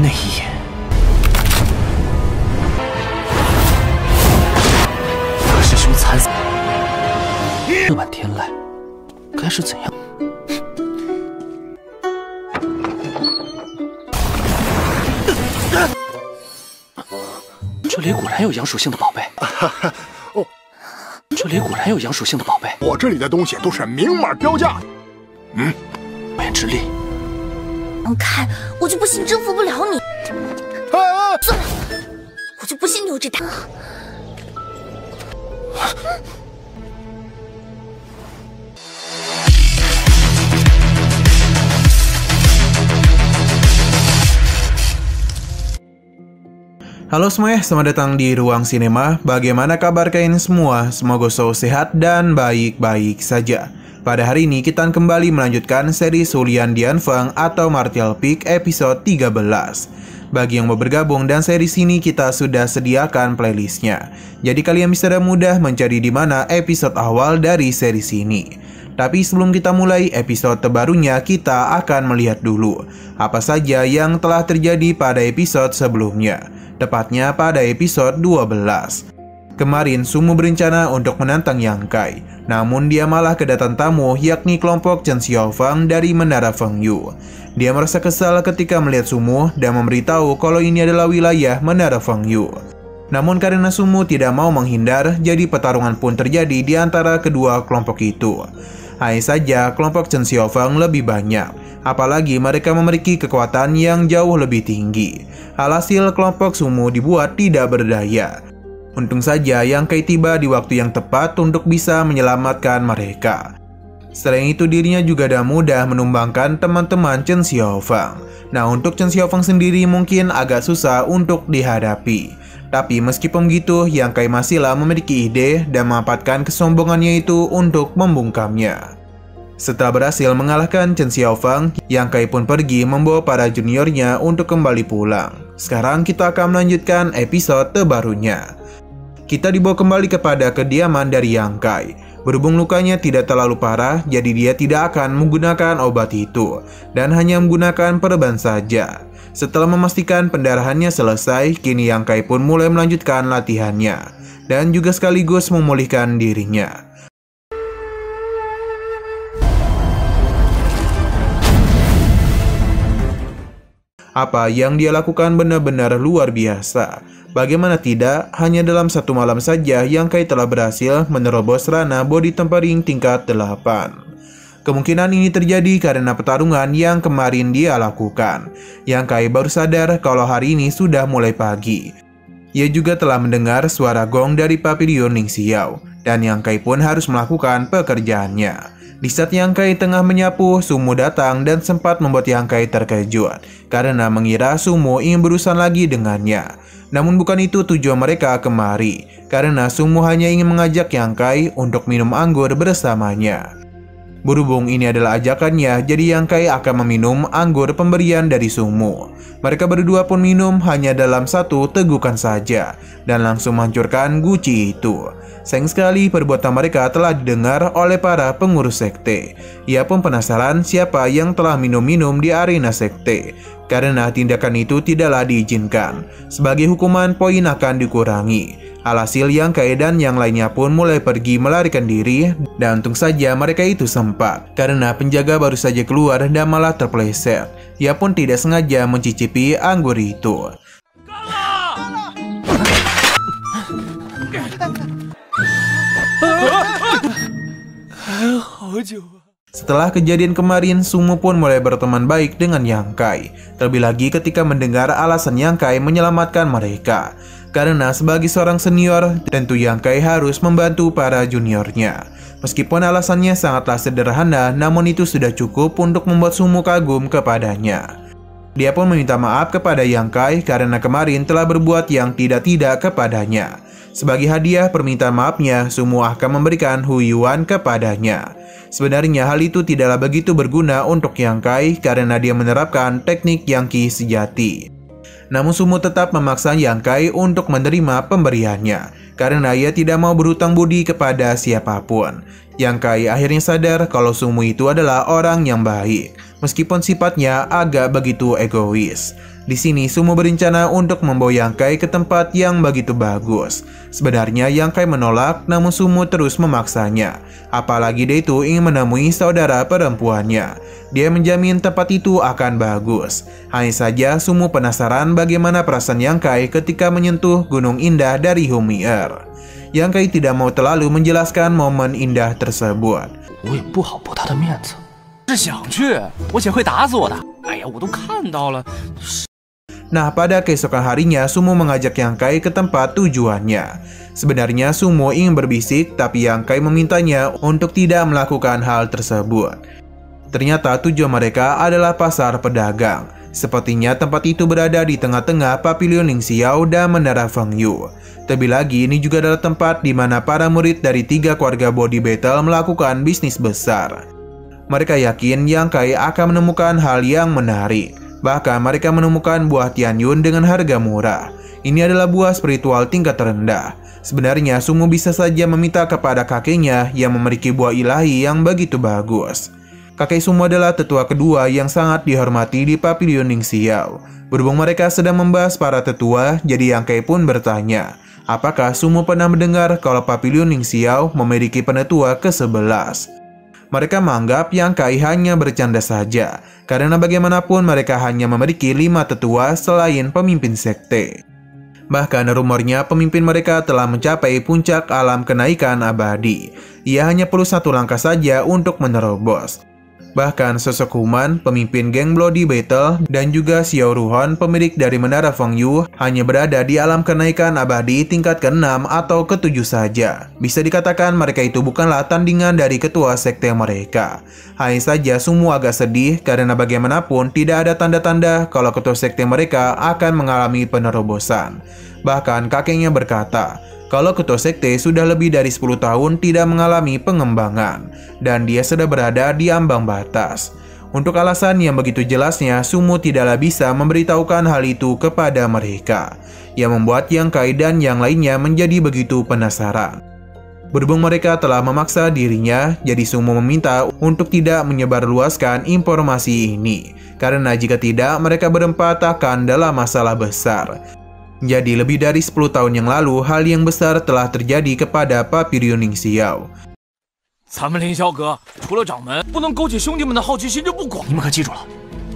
那一眼，大师兄惨死，这晚天籁，该是怎样？这里果然有阳属性的宝贝。哦，这里果然有阳属性的宝贝。我这里的东西都是明码标价的。火焰之力。看，我就不信征服不了你。算了，我就不信你有这胆。Halo semuanya, selamat datang di Ruang Sinema. Bagaimana kabar kalian semua? Semoga selalu sehat dan baik-baik saja. Pada hari ini kita kembali melanjutkan seri Sulian Dianfeng atau Martial Peak episode 13. Bagi yang mau bergabung dan seri sini kita sudah sediakan playlistnya. Jadi kalian bisa dengan mudah mencari di mana episode awal dari seri sini. Tapi sebelum kita mulai episode terbarunya, kita akan melihat dulu apa saja yang telah terjadi pada episode sebelumnya. Tepatnya pada episode 12. Kemarin Sumu berencana untuk menantang Yang Kai, namun dia malah kedatangan tamu yakni kelompok Chen Xiaofang dari Menara Fengyu. Dia merasa kesal ketika melihat Sumu dan memberitahu kalau ini adalah wilayah Menara Fengyu. Namun karena Sumu tidak mau menghindar, jadi pertarungan pun terjadi di antara kedua kelompok itu. Hanya saja kelompok Chen Xiaofang lebih banyak, apalagi mereka memiliki kekuatan yang jauh lebih tinggi. Alhasil kelompok Sumu dibuat tidak berdaya. Untung saja Yang Kai tiba di waktu yang tepat untuk bisa menyelamatkan mereka. Selain itu dirinya juga dengan mudah menumbangkan teman-teman Chen Xiaofang. Nah, untuk Chen Xiaofang sendiri mungkin agak susah untuk dihadapi. Tapi meskipun begitu, Yang Kai masihlah memiliki ide dan memanfaatkan kesombongannya itu untuk membungkamnya. Setelah berhasil mengalahkan Chen Xiaofang, Yang Kai pun pergi membawa para juniornya untuk kembali pulang. Sekarang kita akan melanjutkan episode terbarunya. Kita dibawa kembali kepada kediaman dari Yang Kai. Berhubung lukanya tidak terlalu parah, jadi dia tidak akan menggunakan obat itu dan hanya menggunakan perban saja. Setelah memastikan pendarahannya selesai, kini Yang Kai pun mulai melanjutkan latihannya dan juga sekaligus memulihkan dirinya. Apa yang dia lakukan benar-benar luar biasa. Bagaimana tidak, hanya dalam satu malam saja Yang Kai telah berhasil menerobos ranah body tempering tingkat 8. Kemungkinan ini terjadi karena pertarungan yang kemarin dia lakukan. Yang Kai baru sadar kalau hari ini sudah mulai pagi. Ia juga telah mendengar suara gong dari Pavilion Ning Xiao, dan Yang Kai pun harus melakukan pekerjaannya. Di saat Yang Kai tengah menyapu, Sumu datang dan sempat membuat Yang Kai terkejut karena mengira Sumu ingin berurusan lagi dengannya. Namun bukan itu tujuan mereka kemari, karena Sumu hanya ingin mengajak Yang Kai untuk minum anggur bersamanya. Berhubung ini adalah ajakannya, jadi Yang Kai akan meminum anggur pemberian dari Sumu. Mereka berdua pun minum hanya dalam satu tegukan saja, dan langsung menghancurkan guci itu. Sayang sekali perbuatan mereka telah didengar oleh para pengurus sekte. Ia pun penasaran siapa yang telah minum-minum di arena sekte, karena tindakan itu tidaklah diizinkan. Sebagai hukuman, poin akan dikurangi. Alhasil Yang Kai dan yang lainnya pun mulai pergi melarikan diri, dan untung saja mereka itu sempat, karena penjaga baru saja keluar dan malah terpeleset. Ia pun tidak sengaja mencicipi anggur itu. Setelah kejadian kemarin, Sumu pun mulai berteman baik dengan Yang Kai. Terlebih lagi ketika mendengar alasan Yang Kai menyelamatkan mereka. Karena sebagai seorang senior, tentu Yang Kai harus membantu para juniornya. Meskipun alasannya sangatlah sederhana, namun itu sudah cukup untuk membuat Sumu kagum kepadanya. Dia pun meminta maaf kepada Yang Kai karena kemarin telah berbuat yang tidak-tidak kepadanya. Sebagai hadiah permintaan maafnya, Sumu akan memberikan Huiyuan kepadanya. Sebenarnya hal itu tidaklah begitu berguna untuk Yang Kai karena dia menerapkan teknik Yang Qi sejati. Namun Sumu tetap memaksa Yang Kai untuk menerima pemberiannya karena ia tidak mau berhutang budi kepada siapapun. Yang Kai akhirnya sadar kalau Sumo itu adalah orang yang baik, meskipun sifatnya agak begitu egois. Di sini Sumo berencana untuk membawa Yang Kai ke tempat yang begitu bagus. Sebenarnya Yang Kai menolak, namun Sumo terus memaksanya. Apalagi dia itu ingin menemui saudara perempuannya. Dia menjamin tempat itu akan bagus. Hanya saja Sumo penasaran bagaimana perasaan Yang Kai ketika menyentuh gunung indah dari Humi'er. Yang Kai tidak mau terlalu menjelaskan momen indah tersebut. 我也不好驳他的面子。是想去，我姐会打死我的。哎呀，我都看到了。 Nah, pada keesokan harinya, Sumo mengajak Yang Kai ke tempat tujuannya. Sebenarnya Sumo ingin berbisik, tapi Yang Kai memintanya untuk tidak melakukan hal tersebut. Ternyata tujuan mereka adalah pasar pedagang. Sepertinya tempat itu berada di tengah-tengah Pavilion Ling Xiao dan Menara Fengyu. Terlebih lagi, ini juga adalah tempat di mana para murid dari 3 keluarga body battle melakukan bisnis besar. Mereka yakin Yang Kai akan menemukan hal yang menarik. Bahkan mereka menemukan buah Tianyun dengan harga murah. Ini adalah buah spiritual tingkat terendah. Sebenarnya Sumo bisa saja meminta kepada kakeknya yang memiliki buah ilahi yang begitu bagus. Kakek Sumo adalah tetua kedua yang sangat dihormati di Pavilion Ling Xiao. Berhubung mereka sedang membahas para tetua, jadi Yang Kai pun bertanya, apakah Sumo pernah mendengar kalau Pavilion Ling Xiao memiliki penetua ke-11? Mereka menganggap Yang Kai hanya bercanda saja, karena bagaimanapun mereka hanya memiliki 5 tetua selain pemimpin sekte. Bahkan rumornya pemimpin mereka telah mencapai puncak alam kenaikan abadi. Ia hanya perlu 1 langkah saja untuk menerobos. Bahkan sosok Human, pemimpin geng Bloody Battle, dan juga Xiao Ruhon, pemilik dari Menara Fengyu, hanya berada di alam kenaikan abadi tingkat ke-6 atau ke-7 saja. Bisa dikatakan mereka itu bukanlah tandingan dari ketua sekte mereka. Hanya saja Sumo agak sedih karena bagaimanapun tidak ada tanda-tanda kalau ketua sekte mereka akan mengalami penerobosan. Bahkan kakeknya berkata, kalau ketua sekte sudah lebih dari 10 tahun tidak mengalami pengembangan, dan dia sudah berada di ambang batas. Untuk alasan yang begitu jelasnya, Sumo tidaklah bisa memberitahukan hal itu kepada mereka, yang membuat Yang Kai dan yang lainnya menjadi begitu penasaran. Berhubung mereka telah memaksa dirinya, jadi Sumo meminta untuk tidak menyebarluaskan informasi ini, karena jika tidak, mereka berempat akan dalam masalah besar. Jadi lebih dari 10 tahun yang lalu, hal yang besar telah terjadi kepada Pavilion Ling Xiao. 咱们凌霄阁除了掌门，不能勾起兄弟们的好奇心就不管。你们可记住了，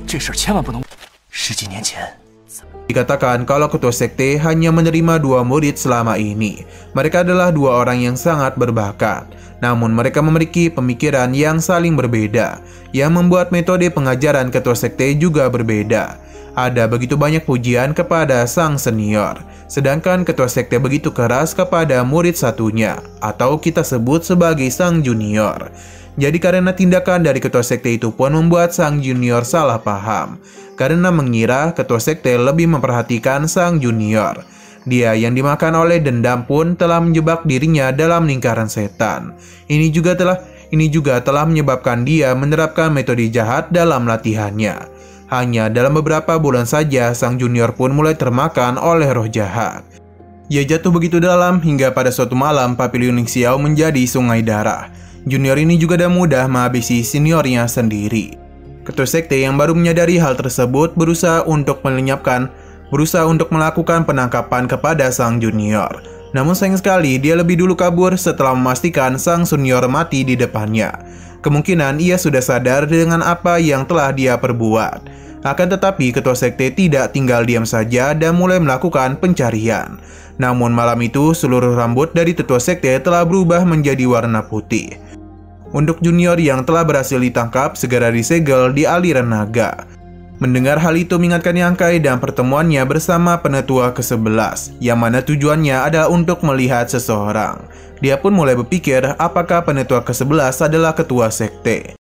这事儿千万不能。10几年前， Dikatakan kalau ketua sekte hanya menerima 2 murid selama ini. Mereka adalah 2 orang yang sangat berbakat. Namun mereka memiliki pemikiran yang saling berbeda, yang membuat metode pengajaran ketua sekte juga berbeda. Ada begitu banyak pujian kepada sang senior, sedangkan ketua sekte begitu keras kepada murid satunya, atau kita sebut sebagai sang junior. Jadi karena tindakan dari ketua sekte itu pun membuat sang junior salah paham, karena mengira ketua sekte lebih memperhatikan sang junior. Dia yang dimakan oleh dendam pun telah menjebak dirinya dalam lingkaran setan. Ini juga telah menyebabkan dia menerapkan metode jahat dalam latihannya. Hanya dalam beberapa bulan saja, sang junior pun mulai termakan oleh roh jahat. Ia jatuh begitu dalam hingga pada suatu malam Pavilion Ling Xiao menjadi sungai darah. Junior ini juga tidak mudah menghabisi seniornya sendiri. Ketua sekte yang baru menyadari hal tersebut berusaha untuk melakukan penangkapan kepada sang junior. Namun sayang sekali dia lebih dulu kabur setelah memastikan sang senior mati di depannya. Kemungkinan ia sudah sadar dengan apa yang telah dia perbuat. Akan tetapi ketua sekte tidak tinggal diam saja dan mulai melakukan pencarian. Namun malam itu seluruh rambut dari ketua sekte telah berubah menjadi warna putih. Untuk junior yang telah berhasil ditangkap segera disegel di aliran naga. Mendengar hal itu mengingatkan Yang Kai dan pertemuannya bersama penetua ke-11, yang mana tujuannya adalah untuk melihat seseorang. Dia pun mulai berpikir apakah penetua ke-11 adalah ketua sekte.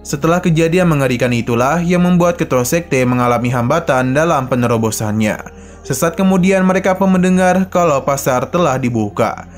Setelah kejadian mengerikan itulah yang membuat ketua sekte mengalami hambatan dalam penerobosannya. Sesaat kemudian mereka pun mendengar kalau pasar telah dibuka.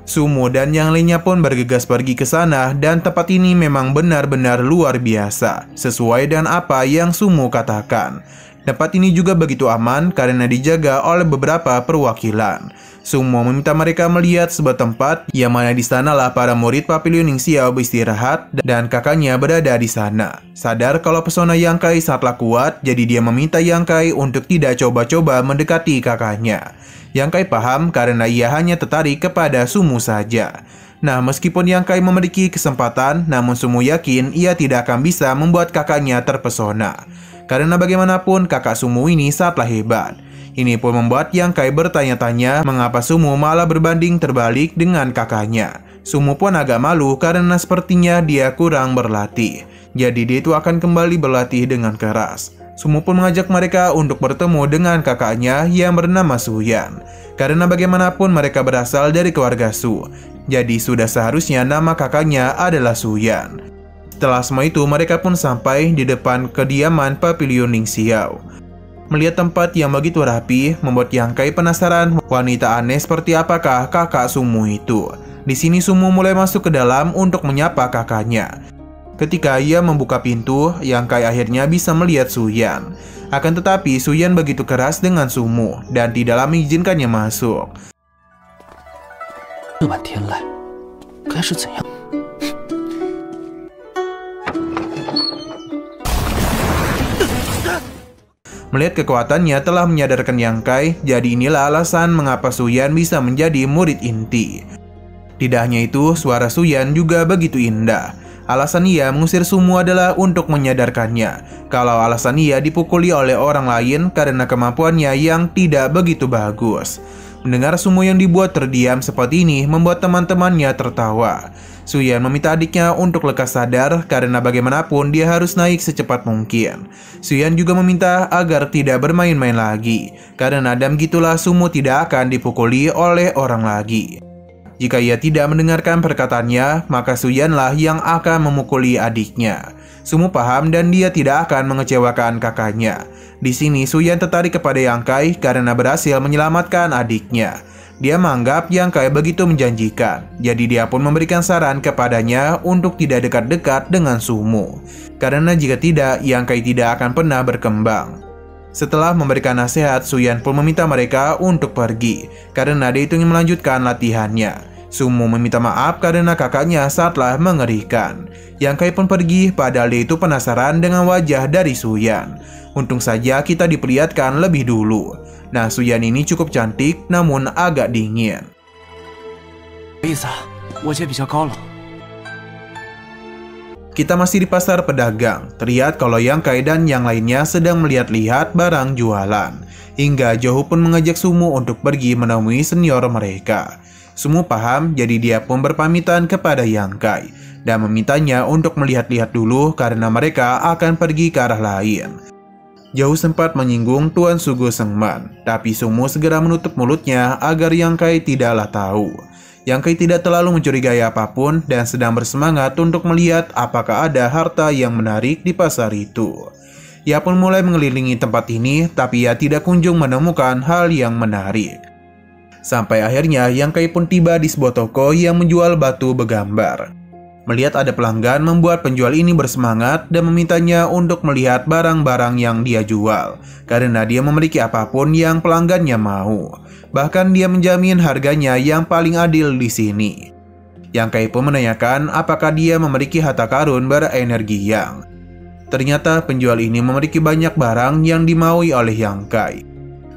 Sumo dan yang lainnya pun bergegas pergi ke sana dan tempat ini memang benar-benar luar biasa, sesuai dengan apa yang Sumo katakan. Tempat ini juga begitu aman karena dijaga oleh beberapa perwakilan. Sumo meminta mereka melihat sebuah tempat yang mana di sanalah para murid Papiliun Ning Xiao beristirahat dan kakaknya berada di sana. Sadar kalau pesona Yang Kai sangatlah kuat, jadi dia meminta Yang Kai untuk tidak coba-coba mendekati kakaknya. Yang Kai paham karena ia hanya tertarik kepada Sumo saja. Nah, meskipun Yang Kai memiliki kesempatan, namun Sumo yakin ia tidak akan bisa membuat kakaknya terpesona. Karena bagaimanapun kakak Sumo ini sangatlah hebat. Ini pun membuat Yang Kai bertanya-tanya mengapa Sumo malah berbanding terbalik dengan kakaknya. Sumo pun agak malu karena sepertinya dia kurang berlatih. Jadi dia itu akan kembali berlatih dengan keras. Sumo pun mengajak mereka untuk bertemu dengan kakaknya yang bernama Suyan. Karena bagaimanapun mereka berasal dari keluarga Su. Jadi sudah seharusnya nama kakaknya adalah Suyan. Setelah semua itu mereka pun sampai di depan kediaman Papiliun Ning Xiao. Melihat tempat yang begitu rapi, membuat Yang Kai penasaran wanita aneh seperti apakah kakak Sumo itu. Di sini Sumo mulai masuk ke dalam untuk menyapa kakaknya. Ketika ia membuka pintu, Yang Kai akhirnya bisa melihat Suyan. Akan tetapi Suyan begitu keras dengan Sumo dan tidak mengizinkannya masuk. Melihat kekuatannya telah menyadarkan Yang Kai, jadi inilah alasan mengapa Suyan bisa menjadi murid inti. Tidak hanya itu, suara Suyan juga begitu indah. Alasan ia mengusir Sumo adalah untuk menyadarkannya kalau alasan ia dipukuli oleh orang lain karena kemampuannya yang tidak begitu bagus. Mendengar Sumo yang dibuat terdiam seperti ini membuat teman-temannya tertawa. Suyan meminta adiknya untuk lekas sadar karena bagaimanapun dia harus naik secepat mungkin. Suyan juga meminta agar tidak bermain-main lagi karena dan gitulah Sumo tidak akan dipukuli oleh orang lagi. Jika ia tidak mendengarkan perkataannya, maka Suyanlah yang akan memukuli adiknya. Sumo paham dan dia tidak akan mengecewakan kakaknya. Di sini Suyan tertarik kepada Yang Kai karena berhasil menyelamatkan adiknya. Dia menganggap Yang Kai begitu menjanjikan, jadi dia pun memberikan saran kepadanya untuk tidak dekat-dekat dengan Sumo. Karena jika tidak, Yang Kai tidak akan pernah berkembang. Setelah memberikan nasihat, Suyan pun meminta mereka untuk pergi karena dia itu ingin melanjutkan latihannya. Sumo meminta maaf karena kakaknya sangatlah mengerikan. Yang Kai pun pergi padahal dia itu penasaran dengan wajah dari Suyan. Untung saja kita diperlihatkan lebih dulu. Nah, Suyan ini cukup cantik namun agak dingin. Kita masih di pasar pedagang. Terlihat kalau Yang Kai dan yang lainnya sedang melihat-lihat barang jualan. Hingga Johu pun mengajak Sumo untuk pergi menemui senior mereka. Sumo paham, jadi dia pun berpamitan kepada Yang Kai dan memintanya untuk melihat-lihat dulu karena mereka akan pergi ke arah lain. Johu sempat menyinggung Tuan Sugo Sengman, tapi Sumo segera menutup mulutnya agar Yang Kai tidaklah tahu. Yang Kai tidak terlalu mencurigai apapun dan sedang bersemangat untuk melihat apakah ada harta yang menarik di pasar itu. Ia pun mulai mengelilingi tempat ini, tapi ia tidak kunjung menemukan hal yang menarik. Sampai akhirnya Yang Kai pun tiba di sebuah toko yang menjual batu bergambar. Melihat ada pelanggan membuat penjual ini bersemangat dan memintanya untuk melihat barang-barang yang dia jual, karena dia memiliki apapun yang pelanggannya mau. Bahkan dia menjamin harganya yang paling adil di sini. Yang Kai pun menanyakan apakah dia memiliki harta karun berenergi yang. Ternyata penjual ini memiliki banyak barang yang dimaui oleh Yang Kai.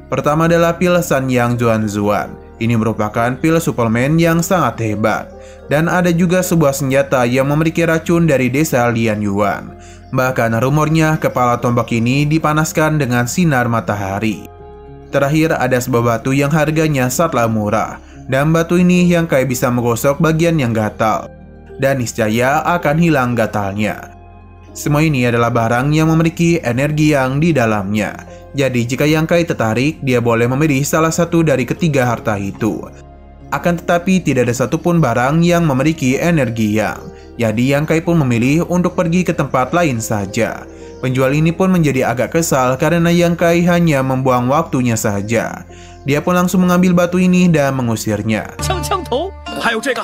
Pertama adalah pil San Yang Zuan. Ini merupakan pil suplemen yang sangat hebat. Dan ada juga sebuah senjata yang memiliki racun dari desa Lian Yuan. Bahkan rumornya kepala tombak ini dipanaskan dengan sinar matahari. Terakhir ada sebuah batu yang harganya sangatlah murah. Dan batu ini Yang Kai bisa menggosok bagian yang gatal. Dan niscaya akan hilang gatalnya. Semua ini adalah barang yang memiliki energi yang di dalamnya. Jadi jika Yang Kai tertarik, dia boleh memilih salah satu dari ketiga harta itu. Akan tetapi tidak ada satupun barang yang memiliki energi yang. Jadi Yang Kai pun memilih untuk pergi ke tempat lain saja. Penjual ini pun menjadi agak kesal karena Yang Kai hanya membuang waktunya saja. Dia pun langsung mengambil batu ini dan mengusirnya. 还有这个，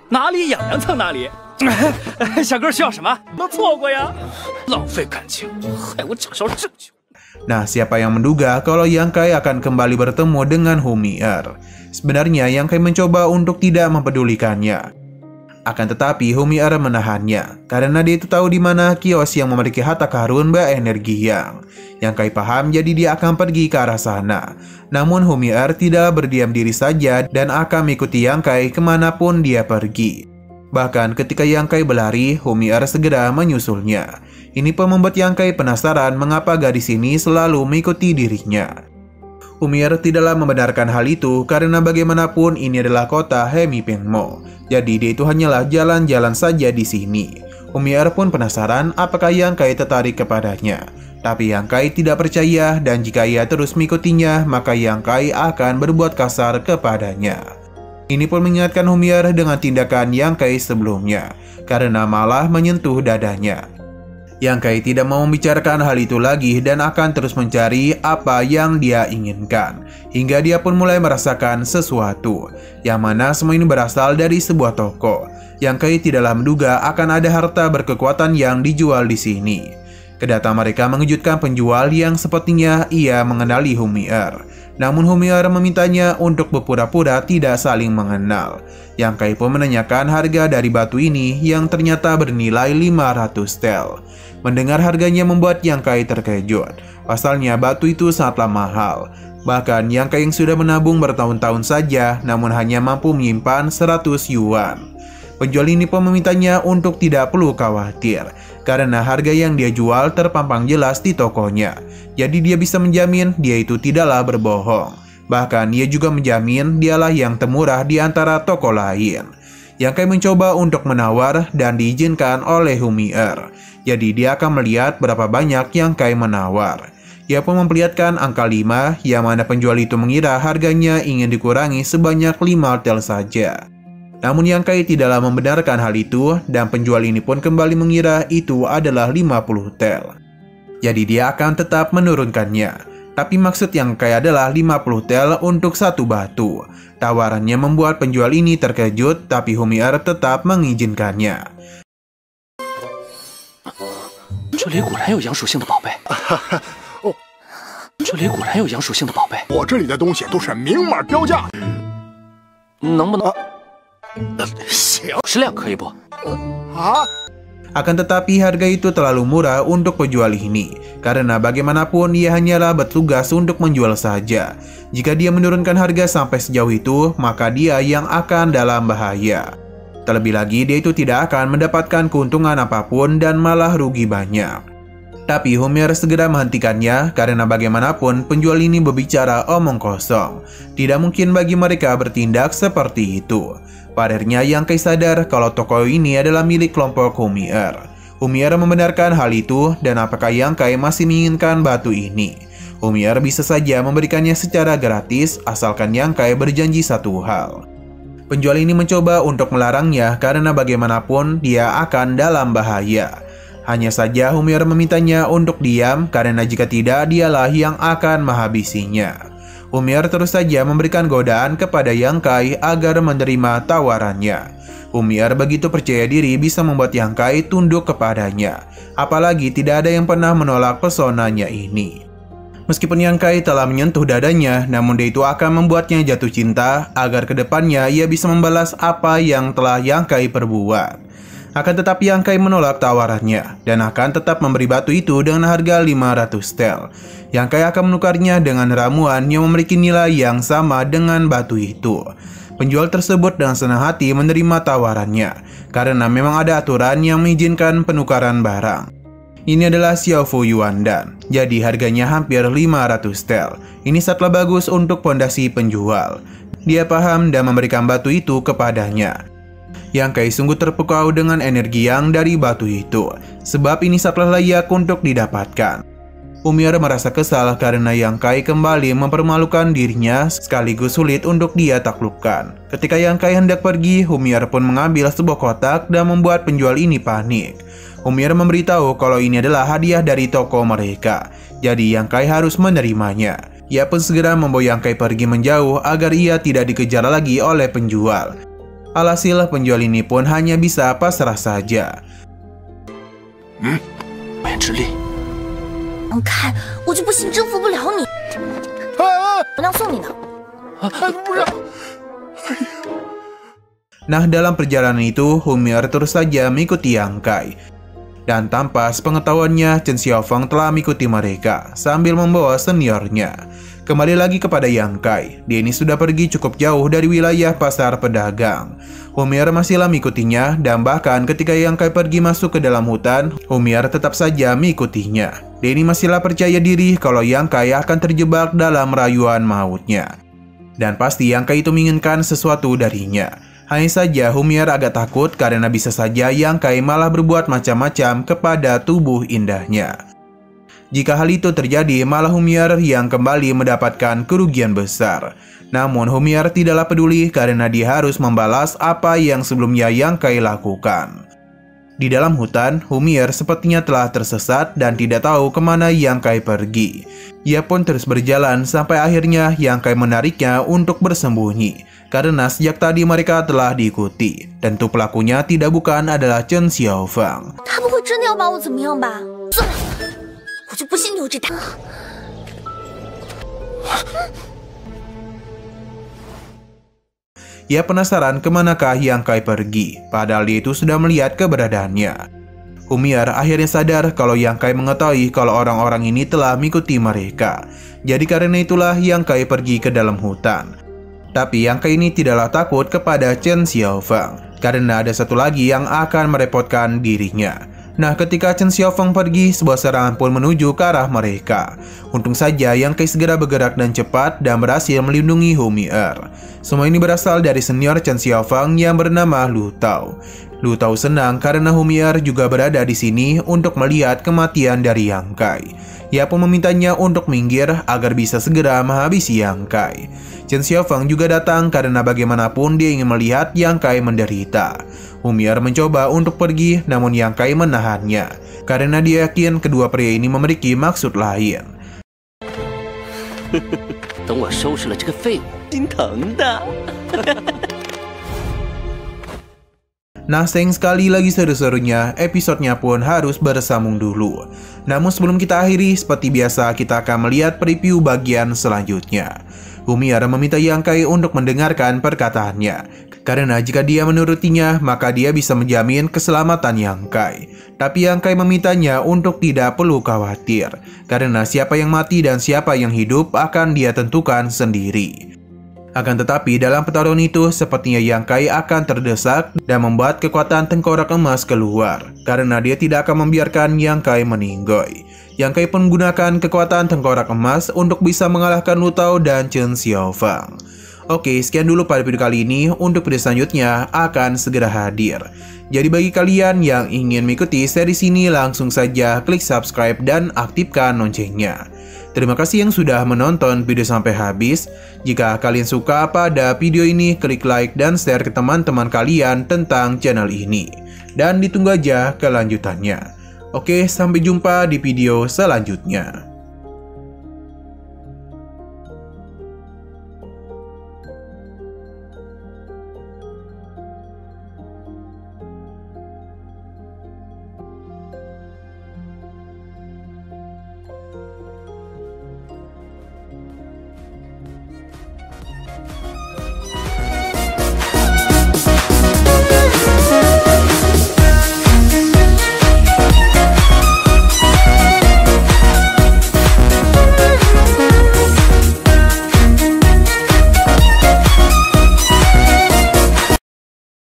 哪里痒痒蹭哪里。小哥笑什么？能错过呀？浪费感情，害我假笑正经。 Nah, siapa yang menduga kalau Yang Kai akan kembali bertemu dengan Humi'er? Sebenarnya Yang Kai mencoba untuk tidak mempedulikannya. Akan tetapi Humi'er menahannya, karena dia itu tahu di mana kios yang memiliki harta karun berenergi Yang Kai paham, jadi dia akan pergi ke arah sana. Namun Humi'er tidak berdiam diri saja dan akan mengikuti Yang Kai kemanapun dia pergi. Bahkan ketika Yang Kai berlari, Humi'er segera menyusulnya. Ini pun membuat Yang Kai penasaran mengapa gadis ini selalu mengikuti dirinya. Humi'er tidaklah membenarkan hal itu karena bagaimanapun ini adalah kota Hemipingmo. Jadi dia itu hanyalah jalan-jalan saja di sini. Humi'er pun penasaran apakah Yang Kai tertarik kepadanya. Tapi Yang Kai tidak percaya dan jika ia terus mengikutinya maka Yang Kai akan berbuat kasar kepadanya. Ini pun mengingatkan Humi'er dengan tindakan Yang Kai sebelumnya karena malah menyentuh dadanya. Yang Kai tidak mau membicarakan hal itu lagi dan akan terus mencari apa yang dia inginkan. Hingga dia pun mulai merasakan sesuatu, yang mana semua ini berasal dari sebuah toko. Yang Kai tidaklah menduga akan ada harta berkekuatan yang dijual di sini. Kedatangan mereka mengejutkan penjual yang sepertinya ia mengenali Humi'er. Namun Humi'er memintanya untuk berpura-pura tidak saling mengenal. Yang Kai pun menanyakan harga dari batu ini yang ternyata bernilai 500 tel. Mendengar harganya membuat Yang Kai terkejut. Pasalnya batu itu sangatlah mahal. Bahkan Yang Kai yang sudah menabung bertahun-tahun saja namun hanya mampu menyimpan 100 yuan. Penjual ini pun memintanya untuk tidak perlu khawatir karena harga yang dia jual terpampang jelas di tokonya. Jadi dia bisa menjamin dia itu tidaklah berbohong. Bahkan ia juga menjamin dialah yang termurah di antara toko lain. Yang Kai mencoba untuk menawar dan diizinkan oleh Humi'er. Jadi dia akan melihat berapa banyak Yang Kai menawar. Ia pun memperlihatkan angka 5 yang mana penjual itu mengira harganya ingin dikurangi sebanyak 5 tel saja. Namun Yang Kai tidaklah membenarkan hal itu dan penjual ini pun kembali mengira itu adalah 50 tel. Jadi dia akan tetap menurunkannya. Tapi maksud Yang Kai adalah 50 tel untuk satu batu. Tawarannya membuat penjual ini terkejut tapi Humi'er tetap mengizinkannya. 这里果然有阳属性的宝贝。哦，这里果然有阳属性的宝贝。我这里的东西都是明码标价。能不能？行，10两可以不？啊？ Akan tetapi harga itu terlalu murah untuk penjual ini. Karena bagaimanapun ia hanyalah bertugas untuk menjual saja. Jika dia menurunkan harga sampai sejauh itu, maka dia yang akan dalam bahaya. Terlebih lagi dia itu tidak akan mendapatkan keuntungan apapun dan malah rugi banyak. Tapi Humi'er segera menghentikannya karena bagaimanapun penjual ini berbicara omong kosong. Tidak mungkin bagi mereka bertindak seperti itu. Padahal Yang Kai sadar kalau toko ini adalah milik kelompok Humi'er. Humi'er membenarkan hal itu dan apakah Yang Kai masih menginginkan batu ini? Humi'er bisa saja memberikannya secara gratis asalkan Yang Kai berjanji satu hal. Penjual ini mencoba untuk melarangnya karena bagaimanapun dia akan dalam bahaya. Hanya saja Humi'er memintanya untuk diam karena jika tidak dialah yang akan menghabisinya. Humi'er terus saja memberikan godaan kepada Yang Kai agar menerima tawarannya. Humi'er begitu percaya diri bisa membuat Yang Kai tunduk kepadanya. Apalagi tidak ada yang pernah menolak pesonanya ini. Meskipun Yang Kai telah menyentuh dadanya, namun dia itu akan membuatnya jatuh cinta agar kedepannya ia bisa membalas apa yang telah Yang Kai perbuat. Akan tetapi Yang Kai menolak tawarannya dan akan tetap memberi batu itu dengan harga 500 tel. Yang Kai akan menukarnya dengan ramuan yang memiliki nilai yang sama dengan batu itu. Penjual tersebut dengan senang hati menerima tawarannya karena memang ada aturan yang mengizinkan penukaran barang. Ini adalah Xiaofu Yuandan, jadi harganya hampir 500 tel. Ini sangatlah bagus untuk pondasi penjual. Dia paham dan memberikan batu itu kepadanya. Yang Kai sungguh terpukau dengan energi yang dari batu itu, sebab ini sangatlah layak untuk didapatkan. Humi'er merasa kesal karena Yang Kai kembali mempermalukan dirinya sekaligus sulit untuk dia taklukkan. Ketika Yang Kai hendak pergi, Humi'er pun mengambil sebuah kotak dan membuat penjual ini panik. Humi'er memberitahu kalau ini adalah hadiah dari toko mereka, jadi Yang Kai harus menerimanya. Ia pun segera membawa Yang Kai pergi menjauh agar ia tidak dikejar lagi oleh penjual. Alhasil penjual ini pun hanya bisa pasrah saja. 不言之力。看，我就不信征服不了你。能量送你呢。不是， Nah, dalam perjalanan itu, Humier terus saja mengikuti Yang Kai. Dan tanpa sepengetahuannya, Chen Xiaofeng telah mengikuti mereka sambil membawa seniornya. Kembali lagi kepada Yang Kai, dia ini sudah pergi cukup jauh dari wilayah pasar pedagang. Humier masihlah mengikutinya, dan bahkan ketika Yang Kai pergi masuk ke dalam hutan, Humier tetap saja mengikutinya. Dia ini masihlah percaya diri kalau Yang Kai akan terjebak dalam rayuan mautnya. Dan pasti Yang Kai itu menginginkan sesuatu darinya. Hanya saja Humier agak takut karena bisa saja Yang Kai malah berbuat macam-macam kepada tubuh indahnya. Jika hal itu terjadi, malah Humier yang kembali mendapatkan kerugian besar. Namun Humier tidaklah peduli karena dia harus membalas apa yang sebelumnya Yang Kai lakukan. Di dalam hutan, Humier sepertinya telah tersesat dan tidak tahu kemana Yang Kai pergi. Ia pun terus berjalan sampai akhirnya Yang Kai menariknya untuk bersembunyi. Karena sejak tadi mereka telah diikuti. Tentu pelakunya tidak bukan adalah Chen Xiaofeng. 他不会真的要把我怎么样吧？算了，我就不信你有这胆。 Ia penasaran kemanakah Yang Kai pergi, padahal dia itu sudah melihat keberadaannya. Humier akhirnya sadar kalau Yang Kai mengetahui kalau orang-orang ini telah mengikuti mereka. Jadi karena itulah Yang Kai pergi ke dalam hutan. Tapi Yang Kai ini tidaklah takut kepada Chen Xiaofeng, karena ada satu lagi yang akan merepotkan dirinya. Nah, ketika Chen Xiaofeng pergi, sebuah serangan pun menuju ke arah mereka. Untung saja Yang Kai segera bergerak dan cepat dan berhasil melindungi Humier. Semua ini berasal dari senior Chen Xiaofeng yang bernama Lu Tao. Lu Tao senang karena Humier juga berada di sini untuk melihat kematian dari Yang Kai. Ia pun memintanya untuk minggir agar bisa segera menghabisi Yang Kai. Chen Xiaofeng juga datang karena bagaimanapun dia ingin melihat Yang Kai menderita. Humier mencoba untuk pergi, namun Yang Kai menahannya karena dia yakin kedua pria ini memiliki maksud lain. 等我收拾了这个废物，心疼的。 Nah, sayang sekali lagi seru-serunya, episodenya pun harus bersambung dulu. Namun sebelum kita akhiri, seperti biasa kita akan melihat preview bagian selanjutnya. Humier meminta Yang Kai untuk mendengarkan perkataannya. Karena jika dia menurutinya, maka dia bisa menjamin keselamatan Yang Kai. Tapi Yang Kai memintanya untuk tidak perlu khawatir. Karena siapa yang mati dan siapa yang hidup akan dia tentukan sendiri. Akan tetapi dalam pertarungan itu sepertinya Yang Kai akan terdesak dan membuat kekuatan tengkorak emas keluar. Karena dia tidak akan membiarkan Yang Kai meninggoy. Yang Kai pun menggunakan kekuatan tengkorak emas untuk bisa mengalahkan Lu Tao dan Chen Xiaofeng. Oke, sekian dulu pada video kali ini. Untuk video selanjutnya akan segera hadir. Jadi bagi kalian yang ingin mengikuti series ini, langsung saja klik subscribe dan aktifkan loncengnya. Terima kasih yang sudah menonton video sampai habis. Jika kalian suka pada video ini, klik like dan share ke teman-teman kalian tentang channel ini. Dan ditunggu aja kelanjutannya. Oke, sampai jumpa di video selanjutnya.